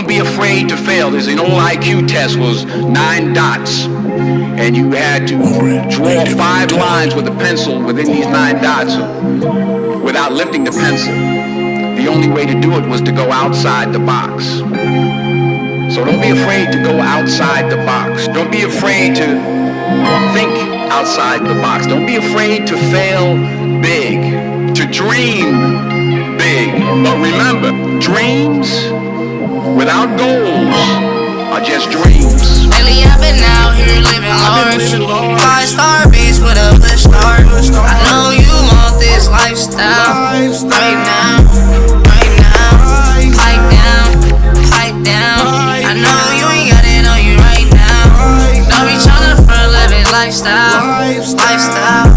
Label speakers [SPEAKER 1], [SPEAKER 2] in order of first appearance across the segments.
[SPEAKER 1] be afraid to fail. There's an old IQ test, was 9 dots. And you had to draw 5 lines with a pencil within these 9 dots without lifting the pencil. The only way to do it was to go outside the box. So don't be afraid to go outside the box. Don't be afraid to think outside the box. Don't be afraid to fail big, to dream big. But remember, dreams without goals are just dreams.
[SPEAKER 2] Lately I've been out here living large. 5-star beats with a push start. I know you want this lifestyle. Right now, right now. Pipe down, pipe down. I know you ain't got it on you right now. Don't be tryna front living lifestyle. Lifestyle,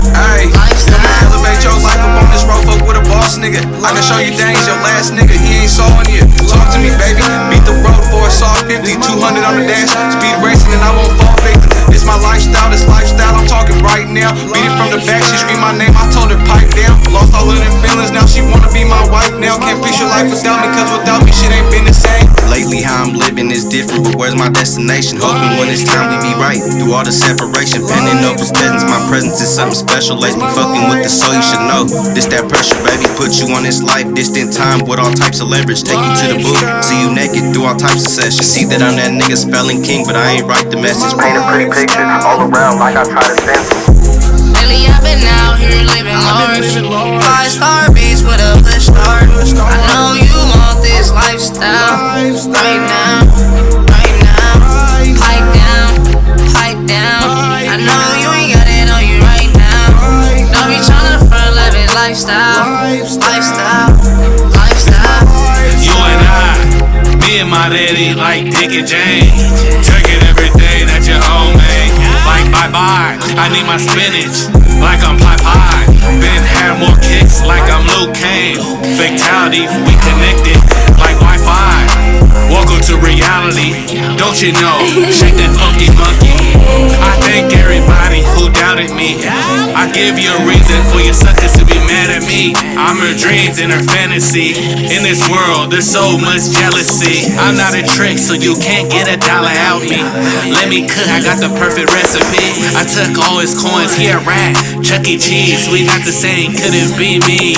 [SPEAKER 2] lifestyle.
[SPEAKER 3] Elevate your life up on this road, fuck with a boss nigga. I can show you things, your last nigga, he ain't sawing you. Talk to me, baby. Beat the road for a soft 50, 200 on the dash. Speed racing and I won't fall victim. It's my lifestyle, this lifestyle, I'm talking right now. Beat it from the back, she screamed my name, I told her pipe down. Lost all of them feelings, now she wanna be my wife now. Can't picture life without me, cause without me shit ain't been the same. Lately how I'm living is different, but where's my destination? Hoping when it's time we be right, through all the separation. Bending over distance, my presence is something special. Lace me fucking with the soul, you should know. This that pressure, baby, put you on this life. Distant time with all types of leverage. Take you to the booth, see you naked through all types of sessions. See that I'm that nigga spelling king, but I ain't write the message. Paint a pretty picture all around like I try to stencil.
[SPEAKER 2] Lately I've been out here living large. 5-star beats with a push start. I know you want this lifestyle. Right now, right now. Pipe down, pipe down. I know you ain't got it on you right now. Don't be tryna front living lifestyle. Lifestyle, lifestyle.
[SPEAKER 4] You and I, me and my daddy like Dick and Jane. Drinking everything that you homemade. Like bye-bye, I need my spinach. Like I'm Popeye. Been had more kicks like I'm Luke Kane. Fatality, we connected like Wi-Fi. Welcome to reality, don't you know? Shake that funky monkey. I thank everybody who doubted me. I give you a reason for your suckers to be mad at me. I'm her dreams and her fantasy. In this world, there's so much jealousy. I'm not a trick, so you can't get $1 out me. Let me cook, I got the perfect recipe. I took all his coins, he a rat. Chuck E. Cheese, we not the same, couldn't be me.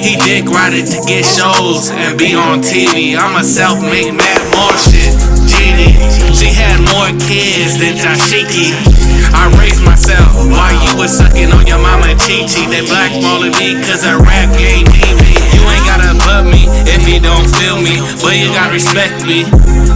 [SPEAKER 4] He dick riding to get shows and be on TV. I'm a self-made Matt Moore shit. JayDeezy, she had more kids than Jashiki. I raised myself while you was sucking on your mama Chi-Chi. They blackballing me cause her rap game need me. You ain't gotta love me if you don't feel me, but you gotta respect me,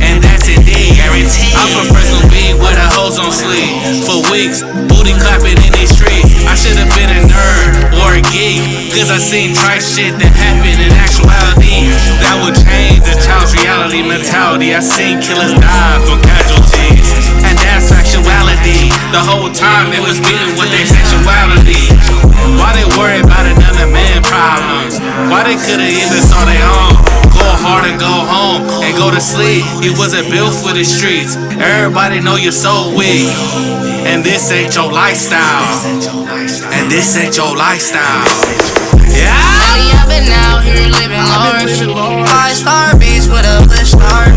[SPEAKER 4] and that's indeed guaranteed. I'm from Fresno B with a hose on sleeve. For weeks, booty clapping in these streets. I should've been a nerd or a geek, cause I seen trice shit that happened in actuality. That would change the child's reality mentality. I seen killers die from casualties, and that's actuality. The whole time they was dealing with their sexuality. Why they worry about another man problems? Why they could've either saw their own? Go hard and go home and go to sleep. You wasn't built for the streets. Everybody know you're so weak, and this ain't your lifestyle. And this ain't your lifestyle. Yeah.
[SPEAKER 2] Lately I've been out here living large. 5-star beats with a push start.